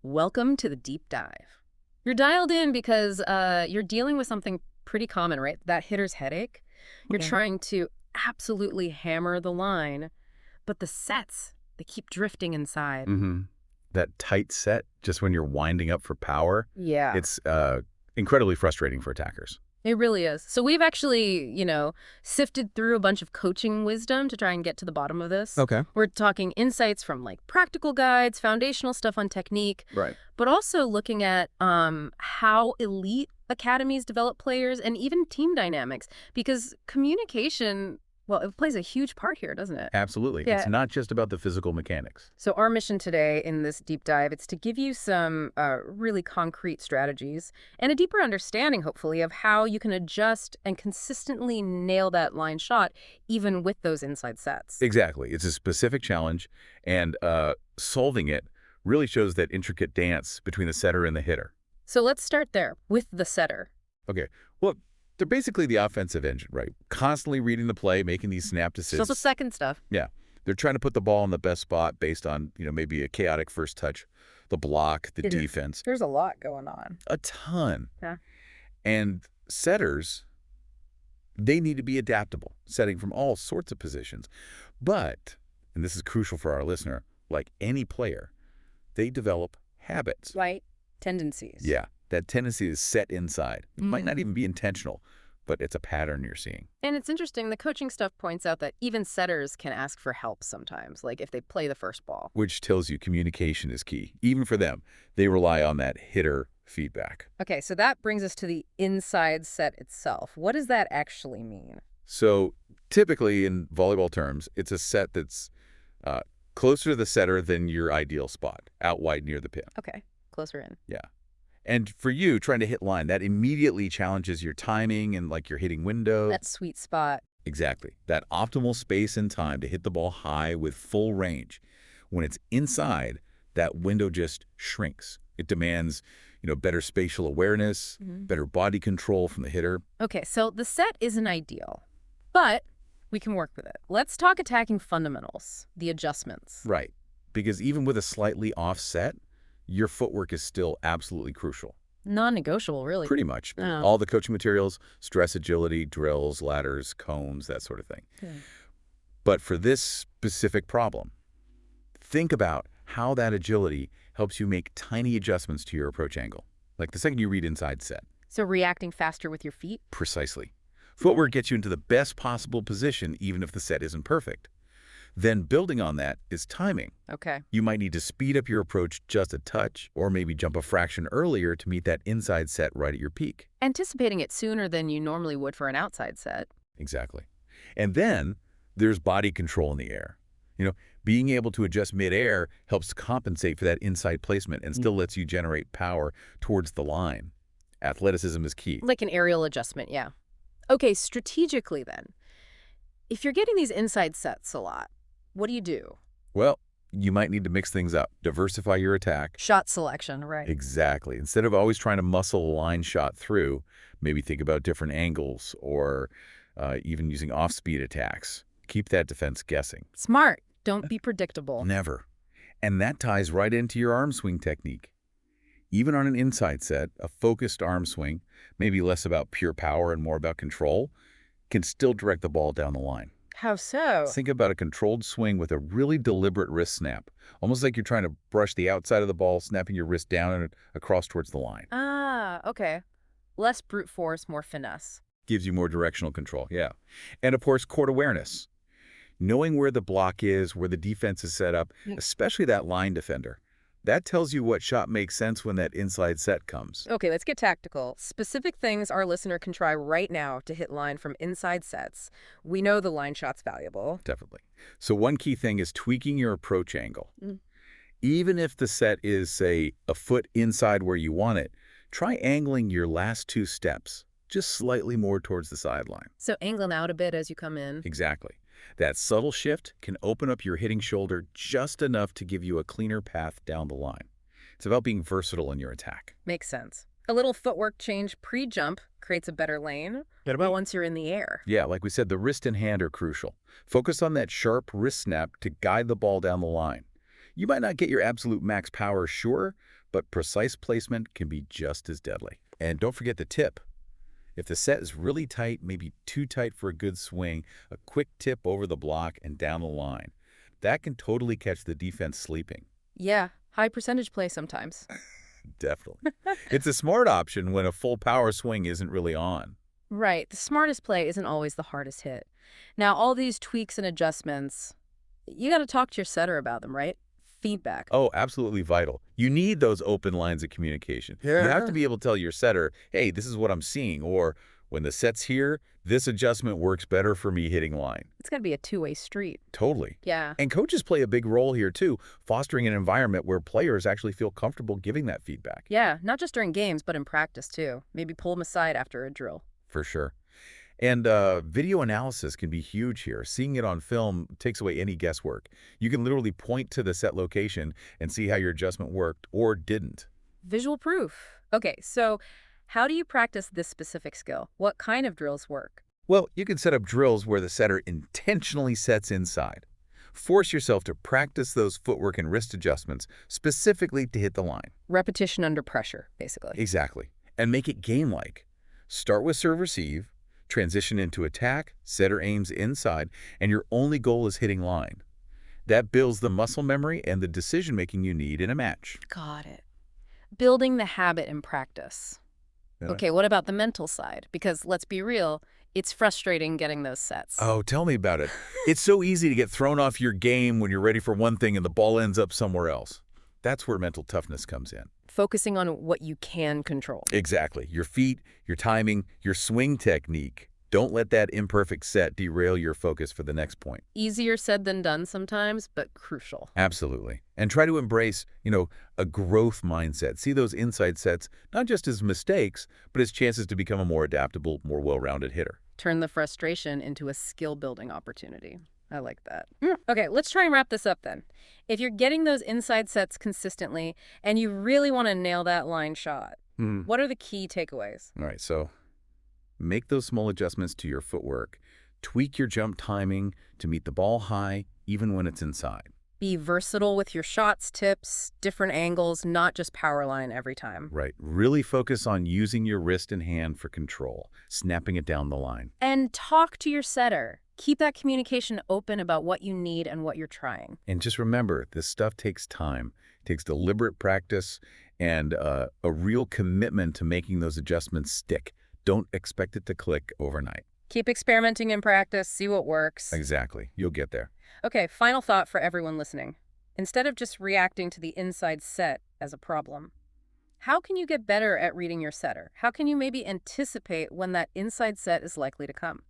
Welcome to the deep dive. You're dialed in because you're dealing with something pretty common, right? That hitter's headache. You're Okay. trying to absolutely hammer the line, but the sets, they keep drifting inside. Mm-hmm. That tight set, just when you're winding up for power, Yeah, it's incredibly frustrating for attackers. it really is. So we've actually, sifted through a bunch of coaching wisdom to try and get to the bottom of this. Okay. We're talking insights from like practical guides, foundational stuff on technique, Right. but also looking at how elite academies develop players and even team dynamics, because communication, well, it plays a huge part here, doesn't it? Absolutely. Yeah. It's not just about the physical mechanics. So our mission today in this deep dive, it's to give you some really concrete strategies and a deeper understanding, hopefully, of how you can adjust and consistently nail that line shot, even with those inside sets. Exactly. It's a specific challenge, and solving it really shows that intricate dance between the setter and the hitter. So let's start there with the setter. Okay. Well, they're basically the offensive engine, right? Constantly reading the play, making these snap So decisions. the second stuff. Yeah. They're trying to put the ball in the best spot based on, maybe a chaotic first touch, the block, the It is. defense, There's a lot going on. a ton. Yeah. And setters, they need to be adaptable, setting from all sorts of positions. But, and this is crucial for our listener, like any player, they develop habits. Right. Tendencies. Yeah, that tendency is set inside. It might Mm. not even be intentional, but it's a pattern you're seeing. And it's interesting, the coaching stuff points out that even setters can ask for help sometimes, like if they play the first ball. Which tells you communication is key. Even for them, they rely on that hitter feedback. Okay, so that brings us to the inside set itself. What does that actually mean? So typically in volleyball terms, it's a set that's closer to the setter than your ideal spot, out wide near the pin. Okay, closer in. Yeah. And for you, trying to hit line, that immediately challenges your timing and like your hitting window. That sweet spot. Exactly. That optimal space and time to hit the ball high with full range. When it's inside, that window just shrinks. It demands, better spatial awareness, better body control from the hitter. Okay, so the set isn't ideal, but we can work with it. Let's talk attacking fundamentals, the adjustments. Right. Because even with a slightly offset, your footwork is still absolutely crucial. Non-negotiable, really. Pretty much. Oh. All the coaching materials, stress agility, drills, ladders, cones, that sort of thing. Yeah. But for this specific problem, think about how that agility helps you make tiny adjustments to your approach angle. Like the second you read inside set. So reacting faster with your feet? Precisely. Footwork gets you into the best possible position even if the set isn't perfect. Then building on that is timing. Okay. You might need to speed up your approach just a touch, or maybe jump a fraction earlier to meet that inside set right at your peak. Anticipating it sooner than you normally would for an outside set. Exactly. And then there's body control in the air. Being able to adjust midair helps compensate for that inside placement and still lets you generate power towards the line. Athleticism is key. Like an aerial adjustment, yeah. Okay, strategically then, if you're getting these inside sets a lot, what do you do? Well, you might need to mix things up, diversify your attack. Shot selection, right. Exactly. Instead of always trying to muscle a line shot through, maybe think about different angles or even using off-speed attacks. Keep that defense guessing. Smart. Don't be predictable. Never. And that ties right into your arm swing technique. Even on an inside set, a focused arm swing, maybe less about pure power and more about control, can still direct the ball down the line. How so? Think about a controlled swing with a really deliberate wrist snap, almost like you're trying to brush the outside of the ball, snapping your wrist down and across towards the line. Ah, okay. Less brute force, more finesse. Gives you more directional control, yeah. And of course, court awareness. Knowing where the block is, where the defense is set up, especially that line defender. That tells you what shot makes sense when that inside set comes. Okay, let's get tactical. Specific things our listener can try right now to hit line from inside sets. We know the line shot's valuable. Definitely. So one key thing is tweaking your approach angle. Even if the set is, say, a foot inside where you want it, try angling your last two steps just slightly more towards the sideline. So angling out a bit as you come in. Exactly. That subtle shift can open up your hitting shoulder just enough to give you a cleaner path down the line. It's about being versatile in your attack. Makes sense. A little footwork change pre-jump creates a better lane. What about once you're in the air? Yeah, like we said, the wrist and hand are crucial. Focus on that sharp wrist snap to guide the ball down the line. You might not get your absolute max power, sure, but precise placement can be just as deadly. And don't forget the tip. If the set is really tight, maybe too tight for a good swing, a quick tip over the block and down the line. That can totally catch the defense sleeping. Yeah, high percentage play sometimes. Definitely. It's a smart option when a full power swing isn't really on. Right, the smartest play isn't always the hardest hit. Now, all these tweaks and adjustments, you got to talk to your setter about them, right? Feedback. Oh, absolutely vital. You need those open lines of communication. You have to be able to tell your setter, hey, this is what I'm seeing, or when the set's here, this adjustment works better for me hitting line. It's got to be a two-way street. Totally. Yeah. And coaches play a big role here, too, fostering an environment where players actually feel comfortable giving that feedback. Yeah, not just during games, but in practice, too. Maybe pull them aside after a drill. For sure. And video analysis can be huge here. Seeing it on film takes away any guesswork. You can literally point to the set location and see how your adjustment worked or didn't. Visual proof. Okay, so how do you practice this specific skill? What kind of drills work? Well, you can set up drills where the setter intentionally sets inside. Force yourself to practice those footwork and wrist adjustments specifically to hit the line. Repetition under pressure, basically. Exactly. And make it game-like. Start with serve-receive, transition into attack, setter aims inside, and your only goal is hitting line. That builds the muscle memory and the decision-making you need in a match. Got it. Building the habit in practice. Yeah. Okay, what about the mental side? Because let's be real, it's frustrating getting those sets. Oh, tell me about it. It's so easy to get thrown off your game when you're ready for one thing and the ball ends up somewhere else. That's where mental toughness comes in. Focusing on what you can control. Exactly. Your feet, your timing, your swing technique. Don't let that imperfect set derail your focus for the next point. Easier said than done sometimes, but crucial. Absolutely. And try to embrace, a growth mindset. See those inside sets not just as mistakes, but as chances to become a more adaptable, more well-rounded hitter. Turn the frustration into a skill-building opportunity. I like that. Okay, let's try and wrap this up then. If you're getting those inside sets consistently and you really want to nail that line shot, what are the key takeaways? All right, so make those small adjustments to your footwork. Tweak your jump timing to meet the ball high, even when it's inside. Be versatile with your shots, tips, different angles, not just power line every time. Right. Really focus on using your wrist and hand for control, snapping it down the line. And talk to your setter. Keep that communication open about what you need and what you're trying. And just remember, this stuff takes time. It takes deliberate practice and a real commitment to making those adjustments stick. Don't expect it to click overnight. Keep experimenting in practice, see what works. Exactly. You'll get there. Okay, final thought for everyone listening. Instead of just reacting to the inside set as a problem, how can you get better at reading your setter? How can you maybe anticipate when that inside set is likely to come?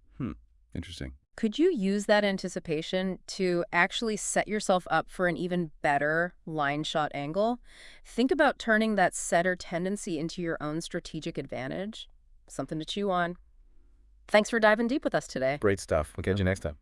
Interesting. Could you use that anticipation to actually set yourself up for an even better line shot angle? Think about turning that setter tendency into your own strategic advantage. Something to chew on. Thanks for diving deep with us today. Great stuff. We'll catch you next time.